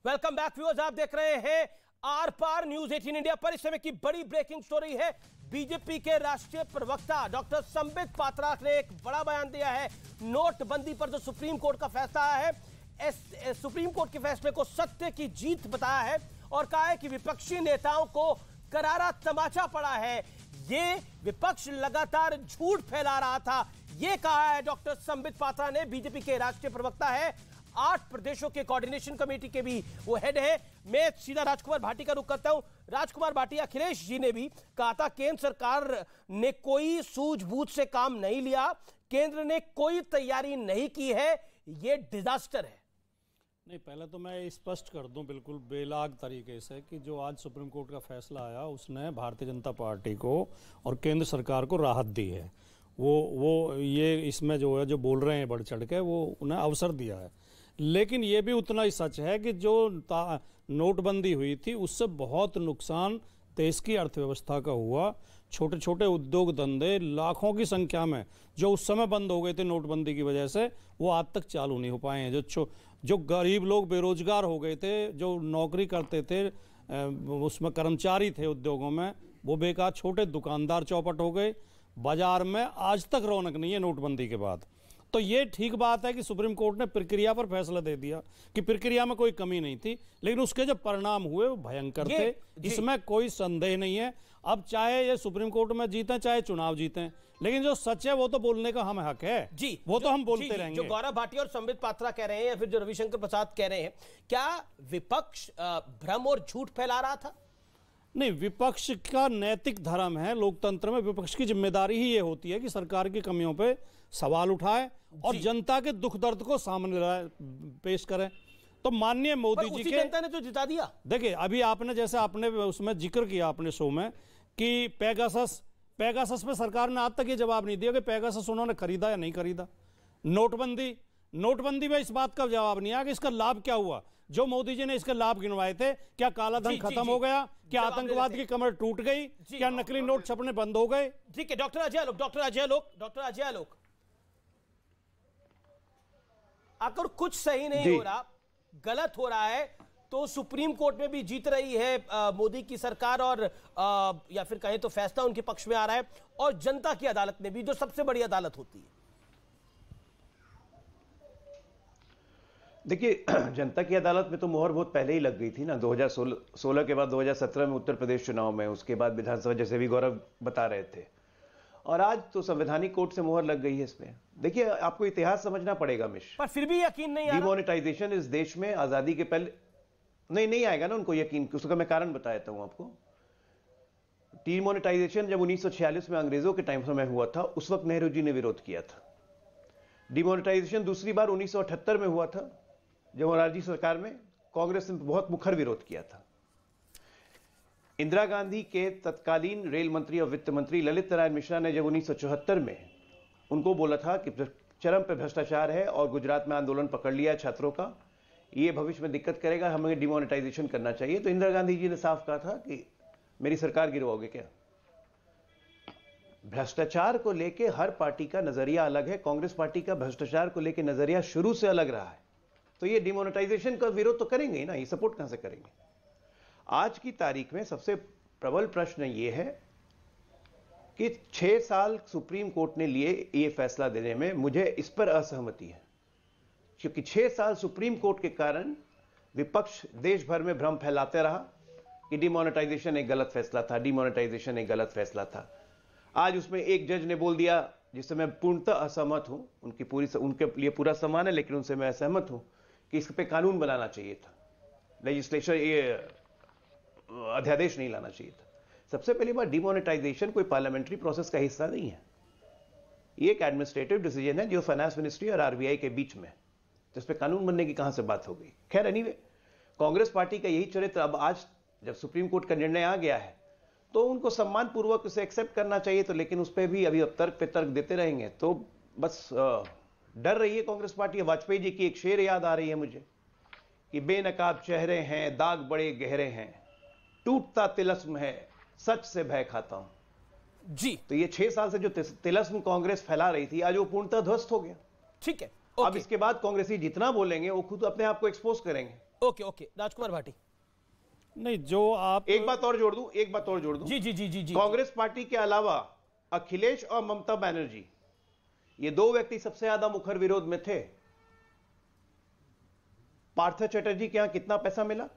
Welcome back viewers, आप देख रहे हैं आर पार न्यूज 18 इंडिया पर। इस समय की बड़ी ब्रेकिंग स्टोरी है। बीजेपी के राष्ट्रीय प्रवक्ता डॉक्टर संबित पात्रा ने एक बड़ा बयान दिया है। नोटबंदी पर जो सुप्रीम कोर्ट का फैसला आया है, सुप्रीम कोर्ट के फैसले को सत्य की जीत बताया है और कहा है कि विपक्षी नेताओं को करारा तमाचा पड़ा है। ये विपक्ष लगातार झूठ फैला रहा था, ये कहा है डॉक्टर संबित पात्रा ने। बीजेपी के राष्ट्रीय प्रवक्ता है, 8 प्रदेशों के कोऑर्डिनेशन कमेटी के भी वो हेड है। मैं सीधा राजकुमार भाटी का रुख करता हूं। राजकुमार भाटी, अखिलेश जी ने भी कहा था केंद्र सरकार ने कोई सूझबूझ से काम नहीं लिया, केंद्र ने कोई तैयारी नहीं की है, ये डिजास्टर है। नहीं, पहले तो मैं स्पष्ट कर दूं बिल्कुल बेलाग तरीके से कि जो आज सुप्रीम कोर्ट का फैसला आया उसने भारतीय जनता पार्टी को और केंद्र सरकार को राहत दी है। वो ये इसमें जो है जो बोल रहे हैं बढ़ चढ़ के, वो उन्हें अवसर दिया है। लेकिन ये भी उतना ही सच है कि जो नोटबंदी हुई थी उससे बहुत नुकसान देश की अर्थव्यवस्था का हुआ। छोटे छोटे उद्योग धंधे लाखों की संख्या में जो उस समय बंद हो गए थे नोटबंदी की वजह से, वो आज तक चालू नहीं हो पाए हैं। जो गरीब लोग बेरोजगार हो गए थे, जो नौकरी करते थे, उसमें कर्मचारी थे उद्योगों में, वो बेकार छोटे दुकानदार चौपट हो गए। बाजार में आज तक रौनक नहीं है नोटबंदी के बाद। तो ये ठीक बात है कि सुप्रीम कोर्ट ने प्रक्रिया पर फैसला दे दिया कि प्रक्रिया में कोई कमी नहीं थी, लेकिन उसके जो परिणाम हुए वो भयंकर थे, इसमें कोई संदेह नहीं है। अब चाहे ये सुप्रीम कोर्ट में जीते चाहे चुनाव जीते, लेकिन जो सच है वो तो बोलने का हमें हक है जी, वो तो हम बोलते रहेंगे। जो गौरव भाटी और संबित पात्रा कह रहे हैं या फिर जो रविशंकर प्रसाद कह रहे हैं, क्या विपक्ष भ्रम और झूठ फैला रहा था? नहीं, विपक्ष का नैतिक धर्म है लोकतंत्र में। विपक्ष की जिम्मेदारी ही ये होती है कि सरकार की कमियों पे सवाल उठाए और जनता के दुख दर्द को सामने पेश करें। तो माननीय मोदी जी के जनता ने तो जिता दिया। देखिए, अभी आपने जैसे आपने उसमें जिक्र किया अपने शो में कि पेगासस पे सरकार ने आज तक ये जवाब नहीं दिया कि पेगासस उन्होंने खरीदा या नहीं खरीदा। नोटबंदी में इस बात का जवाब नहीं आया कि इसका लाभ क्या हुआ। जो मोदी जी ने इसके लाभ गिनवाए थे, क्या काला धन खत्म हो गया, क्या आतंकवाद की कमर टूट गई, क्या नकली नोट छपने बंद हो गए? ठीक है, डॉक्टर अजय आलोक, अगर कुछ सही नहीं हो रहा, गलत हो रहा है, तो सुप्रीम कोर्ट में भी जीत रही है मोदी की सरकार और या फिर कहें तो फैसला उनके पक्ष में आ रहा है, और जनता की अदालत में भी, जो सबसे बड़ी अदालत होती है। देखिए, जनता की अदालत में तो मोहर बहुत पहले ही लग गई थी ना। 2016 के बाद 2017 में उत्तर प्रदेश चुनाव में, उसके बाद विधानसभा, जैसे भी गौरव बता रहे थे, और आज तो संवैधानिक कोर्ट से मोहर लग गई है इसमें। देखिए, आपको इतिहास समझना पड़ेगा मिश, पर फिर भी यकीन नहीं आ रहा। डिमोनेटाइजेशन इस देश में आजादी के पहले नहीं आएगा ना उनको यकीन। उसका मैं कारण बता देता हूं आपको। डिमोनेटाइजेशन जब 1946 में अंग्रेजों के टाइम में हुआ था, उस वक्त नेहरू जी ने विरोध किया था। डिमोनेटाइजेशन दूसरी बार 1978 में हुआ था, जब मोरारजी सरकार में कांग्रेस ने बहुत मुखर विरोध किया था। इंदिरा गांधी के तत्कालीन रेल मंत्री और वित्त मंत्री ललित नारायण मिश्रा ने जब 1974 में उनको बोला था कि चरम पे भ्रष्टाचार है और गुजरात में आंदोलन पकड़ लिया है छात्रों का, ये भविष्य में दिक्कत करेगा, हमें डिमोनेटाइजेशन करना चाहिए, तो इंदिरा गांधी जी ने साफ कहा था कि मेरी सरकार गिरवाओगे क्या? भ्रष्टाचार को लेके हर पार्टी का नजरिया अलग है। कांग्रेस पार्टी का भ्रष्टाचार को लेके नजरिया शुरू से अलग रहा है, तो ये डिमोनेटाइजेशन का विरोध तो करेंगे ही ना, ये सपोर्ट कहां से करेंगे? आज की तारीख में सबसे प्रबल प्रश्न ये है कि 6 साल सुप्रीम कोर्ट ने लिए ये फैसला देने में, मुझे इस पर असहमति है, क्योंकि 6 साल सुप्रीम कोर्ट के कारण विपक्ष देश भर में भ्रम फैलाते रहा कि डिमोनेटाइजेशन एक गलत फैसला था, डिमोनेटाइजेशन एक गलत फैसला था। आज उसमें एक जज ने बोल दिया, जिससे मैं पूर्णतः असहमत हूं, उनके लिए पूरा सम्मान है, लेकिन उनसे मैं असहमत हूं कि इस पे कानून बनाना चाहिए था, लेजिस्लेचर ये अध्यादेश नहीं लाना चाहिए था। सबसे पहली बात, डिमोनेटाइजेशन कोई पार्लियामेंट्री प्रोसेस का हिस्सा नहीं है, ये एक एडमिनिस्ट्रेटिव डिसीजन है जो फाइनेंस मिनिस्ट्री और आरबीआई के बीच में, जिस पे कानून बनने की कहां से बात हो गई। खैर, एनीवे, कांग्रेस पार्टी का यही चरित्र अब आज जब सुप्रीम कोर्ट का निर्णय आ गया है तो उनको सम्मान पूर्वक उसे एक्सेप्ट करना चाहिए, तो लेकिन उस पर भी अभी अब तर्क पे तर्क देते रहेंगे, तो बस डर रही है कांग्रेस पार्टी। वाजपेयी जी की एक शेर याद आ रही है मुझे कि बेनकाब चेहरे हैं, दाग बड़े गहरे हैं, टूटता तिलस्म है, सच से भय खाता हूं जी। तो ये 6 साल से जो तिलस्म कांग्रेस फैला रही थी, आज वो पूर्णतः ध्वस्त हो गया। ठीक है, अब इसके बाद कांग्रेसी जितना बोलेंगे वो खुद अपने आप को एक्सपोज करेंगे। ओके ओके, राजकुमार भाटी। नहीं, जो आप एक बात और जोड़ दूं, जी जी जी जी जी। कांग्रेस पार्टी के अलावा अखिलेश और ममता बनर्जी, ये दो व्यक्ति सबसे ज्यादा मुखर विरोध में थे। पार्थ चटर्जी के यहां कितना पैसा मिला?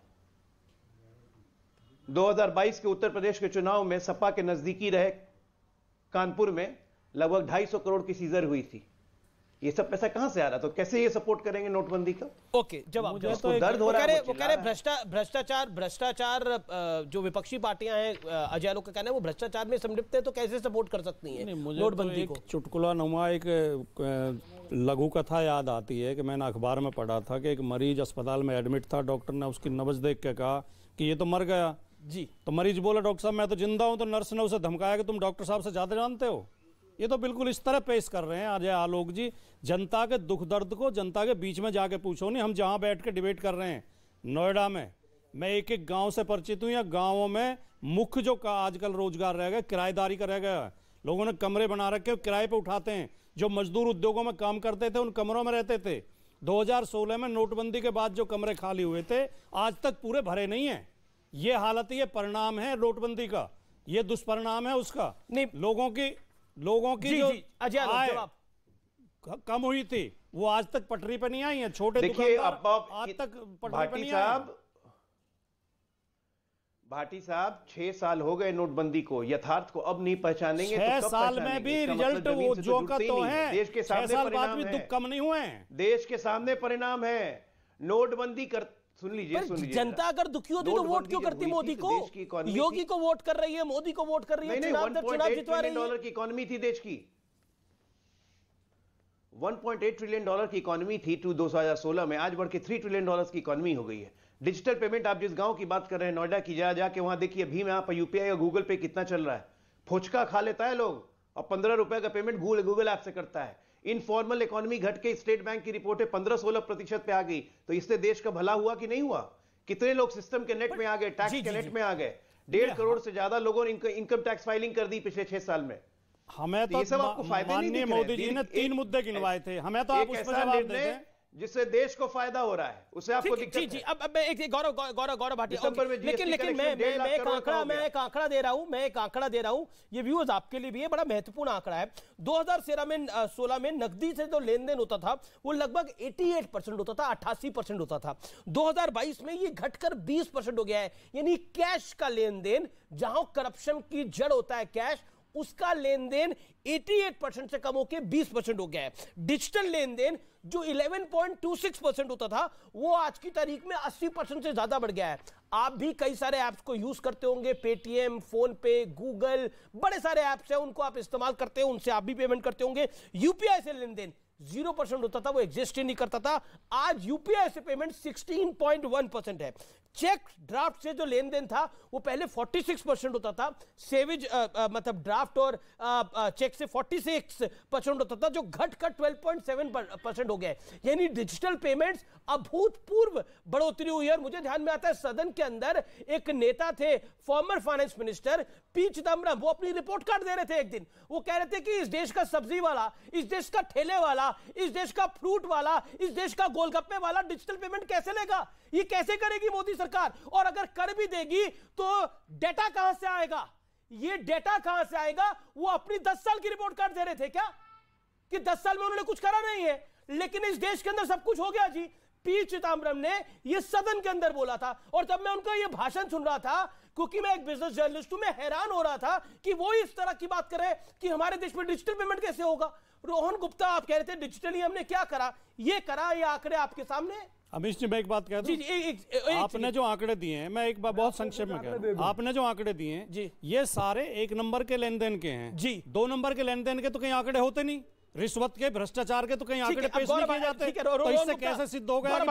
2022 के उत्तर प्रदेश के चुनाव में सपा के नजदीकी रहे कानपुर में लगभग 250 करोड़ की सीजर हुई थी। ये सब पैसा कहां से आ रहा? तो कैसे ये सपोर्ट करेंगे नोटबंदी का? ओके, जवाब। तो दर्द हो रहा है, वो कह रहे भ्रष्टाचार जो विपक्षी पार्टियां हैं, अजय लोग का कहना है वो भ्रष्टाचार में संलिप्त है, तो कैसे सपोर्ट कर सकती हैं नोटबंदी को? चुटकुला नुमा एक लघु कथा याद आती है कि मैंने अखबार में पढ़ा था कि एक मरीज अस्पताल में एडमिट था, डॉक्टर ने उसकी नब्ज देख के कहा कि ये तो मर गया जी। तो मरीज बोला डॉक्टर साहब मैं तो जिंदा हूं, तो नर्स ने उसे धमकाया कि तुम डॉक्टर साहब से ज्यादा जानते हो। ये तो बिल्कुल इस तरह पेश कर रहे हैं अजय आलोक जी। जनता के दुख दर्द को जनता के बीच में जाके पूछो नहीं। हम जहां बैठ के डिबेट कर रहे हैं नोएडा में, मैं एक एक गांव से परिचित हूं, या गांवों में मुख्य जो आजकल रोजगार रह गया किराएदारी का रह गया। लोगों ने कमरे बना रखे, किराए पे उठाते हैं। जो मजदूर उद्योगों में काम करते थे उन कमरों में रहते थे। 2016 में नोटबंदी के बाद जो कमरे खाली हुए थे आज तक पूरे भरे नहीं है। ये हालत, ये परिणाम है नोटबंदी का, ये दुष्परिणाम है उसका। नहीं, लोगों की जो आय कम हुई थी वो आज तक पटरी पे नहीं आई है। छोटे दुकानदार आज तक पटरी पे नहीं आए। भाटी साहब 6 साल हो गए नोटबंदी को, यथार्थ को अब नहीं पहचानेंगे तो 6 साल में भी रिजल्ट वो जो का तो है। देश के सामने परिणाम है, दुख कम नहीं हुए हैं। देश के सामने परिणाम है। नोटबंदी कर सुन लीजिए जनता अगर दुखी होती तो वोट क्यों करती मोदी को? योगी को वोट कर रही है, मोदी को वोट कर रही है, चुनाव जितवा रही है। डॉलर की इकोनॉमी थी देश की, 1.8 ट्रिलियन डॉलर की इकोनॉमी थी 2016 में, आज बढ़ के 3 ट्रिलियन डॉलर की इकोनॉमी हो गई है। डिजिटल पेमेंट, आप जिस गांव की बात कर रहे हैं नोएडा की, जाके वहां देखिए भीम ऐप, यूपीआई या गूगल पे कितना चल रहा है। फुचका खा लेता है लोग और 15 रुपए का पेमेंट गूगल ऐप से करता है। इनफॉर्मल इकोनॉमी घट के स्टेट बैंक की रिपोर्टें 15-16% पे आ गई। तो इससे देश का भला हुआ कि नहीं हुआ? कितने लोग सिस्टम के नेट में आ गए, टैक्स के नेट में आ गए। 1.5 करोड़ से ज्यादा लोगों ने इनकम टैक्स फाइलिंग कर दी पिछले 6 साल में। हमें तो माननीय मोदी जी ने 3 मुद्दे गिनवाए थे, हमें तो आप उस पर जवाब देते जिससे देश को फायदा हो रहा है, उससे आपको दिक्कत है। जी, अब मैं एक गौरव भाटिया, लेकिन मैं एक आंकड़ा दे रहा हूं, ये व्यूअर्स आपके लिए भी है, बड़ा महत्वपूर्ण आंकड़ा है। 2016 में नकदी से जो लेन देन होता था वो लगभग 88% होता था, 88% होता था। 2022 में ये घटकर 20% हो गया है। यानी कैश का लेन देन, जहां करप्शन की जड़ होता है कैश, उसका लेन देन 88% से कम होकर 20% हो गया है। डिजिटल लेन देन जो 11.26% होता था वो आज की तारीख में 80% से ज्यादा बढ़ गया है। आप भी कई सारे ऐप्स को यूज करते होंगे, पेटीएम, फोन पे, गूगल, बड़े सारे ऐप्स हैं, उनको आप इस्तेमाल करते हो, उनसे आप भी पेमेंट करते होंगे। यूपीआई से लेन देन 0% होता था, वो एग्जिस्ट ही नहीं करता था। आज यूपीआई से पेमेंट 16.1% है। चेक ड्राफ्ट से जो लेन देन था वो पहले 46% होता था। सेविज मतलब ड्राफ्ट और चेक से 46% होता था, जो घटकर 12.7% हो गया। यानी डिजिटल पेमेंट्स अभूतपूर्व बढ़ोतरी हुई है। और मुझे ध्यान में आता है सदन के अंदर एक नेता थे, former finance minister P Chidambaram, वो अपनी रिपोर्ट कार्ड दे रहे थे एक दिन। वो कह रहे थे कि इस देश का सब्जी वाला, इस देश का ठेले वाला, इस देश का फ्रूट वाला, इस देश का गोलगप्पे वाला डिजिटल पेमेंट कैसे लेगा? ये कैसे करेगी मोदी सरकार? और अगर कर भी देगी तो डेटा कहां से आएगा? ये डेटा कहां से आएगा? वो अपनी 10 साल की रिपोर्ट कार्ड दे रहे थे क्या कि 10 साल में उन्होंने कुछ करा नहीं है, लेकिन इस देश के अंदर सब कुछ हो गया जी। पी चिदम्बरम ने ये सदन के अंदर बोला था, और जब मैं उनका ये भाषण सुन रहा था, क्योंकि मैं एक बिजनेस जर्नलिस्ट हूं, मैं हैरान हो रहा था कि वो इस तरह की बात कर रहे हैं कि हमारे देश में डिजिटल पेमेंट कैसे होगा। रोहन गुप्ता, आप कह रहे थे डिजिटली हमने क्या करा, ये करा, ये आंकड़े आपके सामने। अमीश जी, मैं एक बात कह दूं, आपने जो आंकड़े दिए हैं, मैं एक बार बहुत संक्षेप में कह दूं, आपने जो आंकड़े दिए हैं जी, ये सारे 1 नंबर के लेन देन के हैं जी। 2 नंबर के लेन देन के तो कहीं आंकड़े होते नहीं, रिश्वत के, भ्रष्टाचार के तो कहीं आंकड़े पेश नहीं किए जाते। तो इससे कैसे सिद्ध होगा? गौरव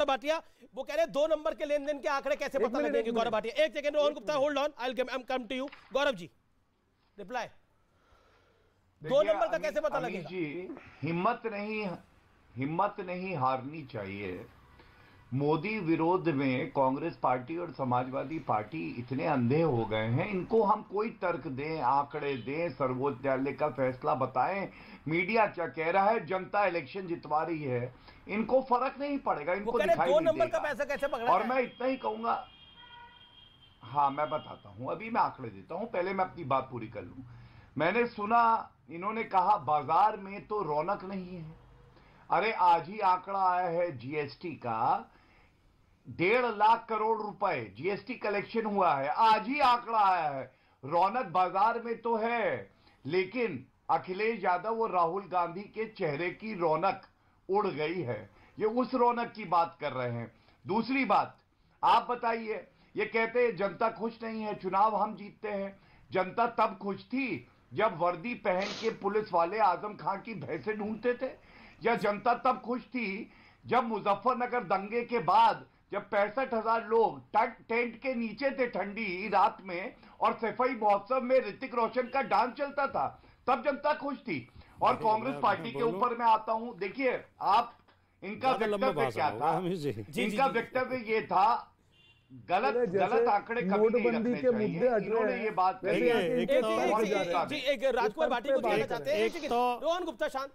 भाटिया वो कह रहे हैं 2 नंबर के लेन देन के आंकड़े कैसे पता लगेंगे? गौरव भाटिया, एक second, Rohan Gupta, hold on, I will come to you. Gaurav ji, reply. 2 number का कैसे पता लगेगा? जी, हिम्मत नहीं हारनी चाहिए। मोदी विरोध में कांग्रेस पार्टी और समाजवादी पार्टी इतने अंधे हो गए हैं, इनको हम कोई तर्क दें, आंकड़े दें, सर्वोच्च न्यायालय का फैसला बताएं, मीडिया क्या कह रहा है, जनता इलेक्शन जितवा रही है, इनको फर्क नहीं पड़ेगा, इनको दिखाई 2 नहीं नंबर देगा। का पैसा कैसे पकड़ा और मैं इतना ही कहूंगा, हाँ मैं बताता हूं, अभी मैं आंकड़े देता हूं, पहले मैं अपनी बात पूरी कर लूं। मैंने सुना इन्होंने कहा बाजार में तो रौनक नहीं है। अरे आज ही आंकड़ा आया है जीएसटी का, 1.5 लाख करोड़ रुपए जीएसटी कलेक्शन हुआ है, आज ही आंकड़ा आया है। रौनक बाजार में तो है, लेकिन अखिलेश यादव और राहुल गांधी के चेहरे की रौनक उड़ गई है। ये उस रौनक की बात कर रहे हैं। दूसरी बात, आप बताइए, ये कहते हैं जनता खुश नहीं है, चुनाव हम जीतते हैं। जनता तब खुश थी जब वर्दी पहन के पुलिस वाले आजम खान की भैंसे ढूंढते थे, या जनता तब खुश थी जब मुजफ्फरनगर दंगे के बाद जब 65,000 लोग टेंट के नीचे थे ठंडी रात में और सफाई महोत्सव में ऋतिक रोशन का डांस चलता था, तब जनता खुश थी। और कांग्रेस पार्टी के ऊपर मैं आता हूं, देखिए आप, इनका वक्तव्य क्या था, इनका वक्तव्य ये था, गलत आंकड़े कभी नहीं रखने चाहिए। इन्होंने ये बात कही है। एक राजकुमार भाटी को दिखाना चाहते हैं, रोहन गुप्ता शांत,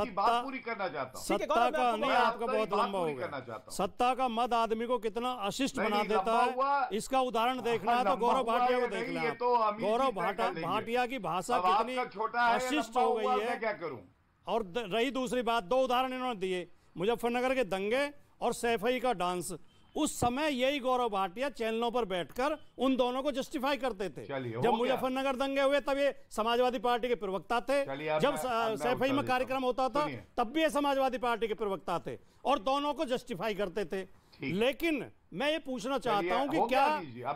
बात पूरी करना चाहता हूं। सत्ता का नहीं, आपका बहुत लंबा हो गया। सत्ता का मद आदमी को कितना अशिष्ट बना देता है, इसका उदाहरण देखना है तो गौरव भाटिया को देख लें। गौरव भाटिया की भाषा कितनी अशिष्ट हो गई है। क्या करूं? और रही दूसरी बात, 2 उदाहरण इन्होंने दिए, मुजफ्फरनगर के दंगे और सैफई का डांस। उस समय यही गौरव भाटिया चैनलों पर बैठकर उन दोनों को जस्टिफाई करते थे। जब मुजफ्फरनगर दंगे हुए तब ये समाजवादी पार्टी के प्रवक्ता थे, जब सैफई में कार्यक्रम होता था तब भी ये समाजवादी पार्टी के प्रवक्ता थे और दोनों को जस्टिफाई करते थे। लेकिन मैं ये पूछना चाहता हूं कि क्या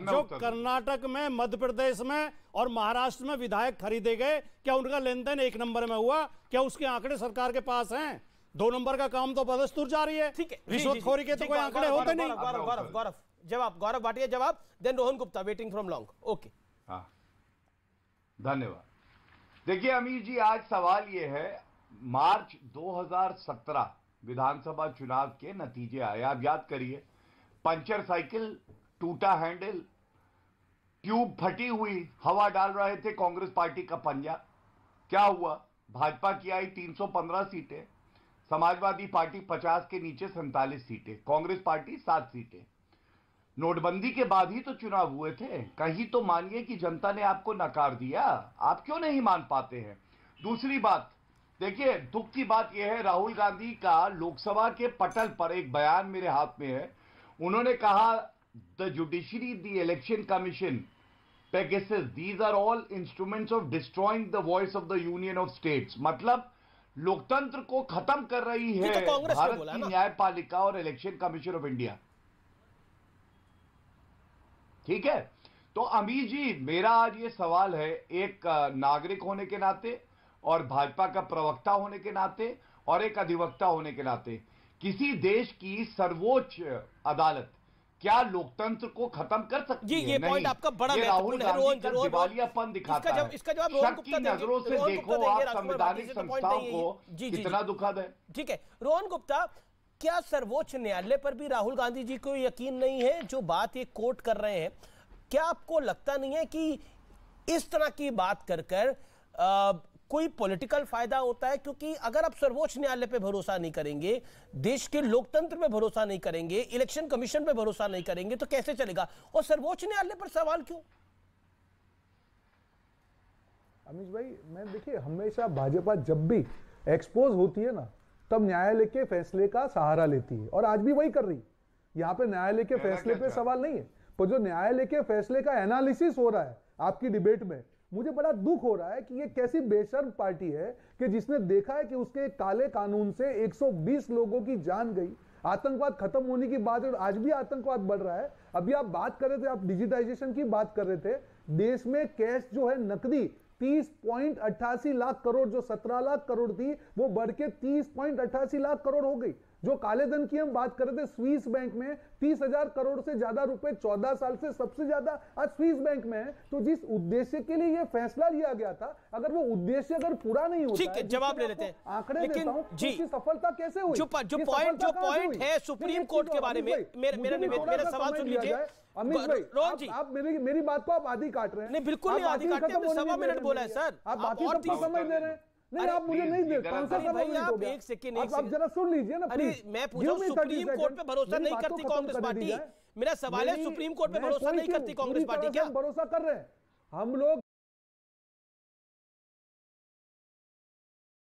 जो कर्नाटक में, मध्य प्रदेश में और महाराष्ट्र में विधायक खरीदे गए, क्या उनका लेन देन 1 नंबर में हुआ? क्या उसके आंकड़े सरकार के पास हैं? 2 नंबर का काम तो बदस्तूर जारी है। ठीक है, रिश्वतखोरी के तो कोई आंकड़े होते नहीं। गौरव जवाब, गौरव भाटिया जवाब, then Rohan Gupta waiting from long. Okay, हाँ धन्यवाद। देखिए अमीर जी, आज सवाल ये है, मार्च 2017 विधानसभा चुनाव के नतीजे आए, आप याद करिए, पंचर साइकिल, टूटा हैंडल, ट्यूब फटी हुई, हवा डाल रहे थे कांग्रेस पार्टी का पंजा। क्या हुआ? भाजपा की आई 315 सीटें, समाजवादी पार्टी 50 के नीचे 47 सीटें, कांग्रेस पार्टी 7 सीटें। नोटबंदी के बाद ही तो चुनाव हुए थे, कहीं तो मानिए कि जनता ने आपको नकार दिया, आप क्यों नहीं मान पाते हैं? दूसरी बात, देखिए दुख की बात यह है, राहुल गांधी का लोकसभा के पटल पर एक बयान मेरे हाथ में है, उन्होंने कहा the judiciary, the election commission, Pegasus, these are all instruments of destroying the voice of the union of states. मतलब लोकतंत्र को खत्म कर रही है भारत की न्यायपालिका और इलेक्शन कमीशन ऑफ इंडिया। ठीक है, तो अमीर जी, मेरा आज ये सवाल है, एक नागरिक होने के नाते और भाजपा का प्रवक्ता होने के नाते और एक अधिवक्ता होने के नाते, किसी देश की सर्वोच्च अदालत क्या लोकतंत्र को खत्म कर सकती है? ये पॉइंट आपका बड़ा राहुल गांधी का दिवालियापन दिखाता है। इसका जवाब शक की नजरों से देखो आप संवैधानिक संस्थाओं को, कितना दुखद है। ठीक है, रोहन गुप्ता, क्या सर्वोच्च न्यायालय पर भी राहुल गांधी जी को यकीन नहीं है? जो बात ये कोर्ट कर रहे हैं, क्या आपको लगता नहीं है कि इस तरह की बात कर कोई पॉलिटिकल फायदा होता है? क्योंकि अगर आप सर्वोच्च न्यायालय पे भरोसा नहीं करेंगे, देश के लोकतंत्र पे भरोसा नहीं करेंगे, इलेक्शन कमीशन पे भरोसा नहीं करेंगे, तो कैसे चलेगा? और सर्वोच्च न्यायालय पर सवाल क्यों? अमीश भाई, मैं देखिए, हमेशा भाजपा जब भी एक्सपोज होती है ना, तब न्यायालय के फैसले का सहारा लेती है, और आज भी वही कर रही है। यहाँ पे न्यायालय के फैसले पे सवाल नहीं है, पर जो न्यायालय के फैसले का एनालिसिस हो रहा है आपकी डिबेट में, मुझे बड़ा दुख हो रहा है कि ये कैसी बेशर्म पार्टी है कि जिसने देखा है कि उसके काले कानून से 120 लोगों की जान गई, आतंकवाद खत्म होने की बात है और आज भी आतंकवाद बढ़ रहा है। अभी आप बात कर रहे थे, आप डिजिटाइजेशन की बात कर रहे थे, देश में कैश जो है नकदी 30.88 लाख करोड़, जो 17 लाख करोड़ थी वो बढ़ के 30.88 लाख करोड़ हो गई। जो काले धन की हम बात कर रहे थे, स्विस बैंक में 30,000 करोड़ से ज्यादा रुपए 14 साल से सबसे ज्यादा आज स्विस बैंक में है। तो जिस उद्देश्य के लिए ये फैसला लिया गया था, अगर वो उद्देश्य अगर पूरा नहीं होता, ठीक है, जवाब ले लेते हैं। आंकड़े देता हूं, जी, सफलता कैसे हुई? जो पॉइंट है सुप्रीम कोर्ट के बारे में, मेरा सवाल सुन लीजिए अमित भाई। रोहन जी, आप मेरी बात को आप आधी काट रहे हैं। नहीं, बिल्कुल नहीं आधी काटते, हमने 1.25 मिनट बोला है सर। आप बाकी सबको समय दे रहे हैं। नहीं, आप मुझे नहीं दे। कौन सा भाई, आप एक सेकंड, आप जरा सुन लीजिए ना। अरे मैं पूछा हूं, सुप्रीम कोर्ट पे भरोसा नहीं करती कांग्रेस पार्टी। मेरा सवाल है, सुप्रीम कोर्ट पे भरोसा नहीं करती कांग्रेस पार्टी क्या? भरोसा कर रहे हैं हम लोग।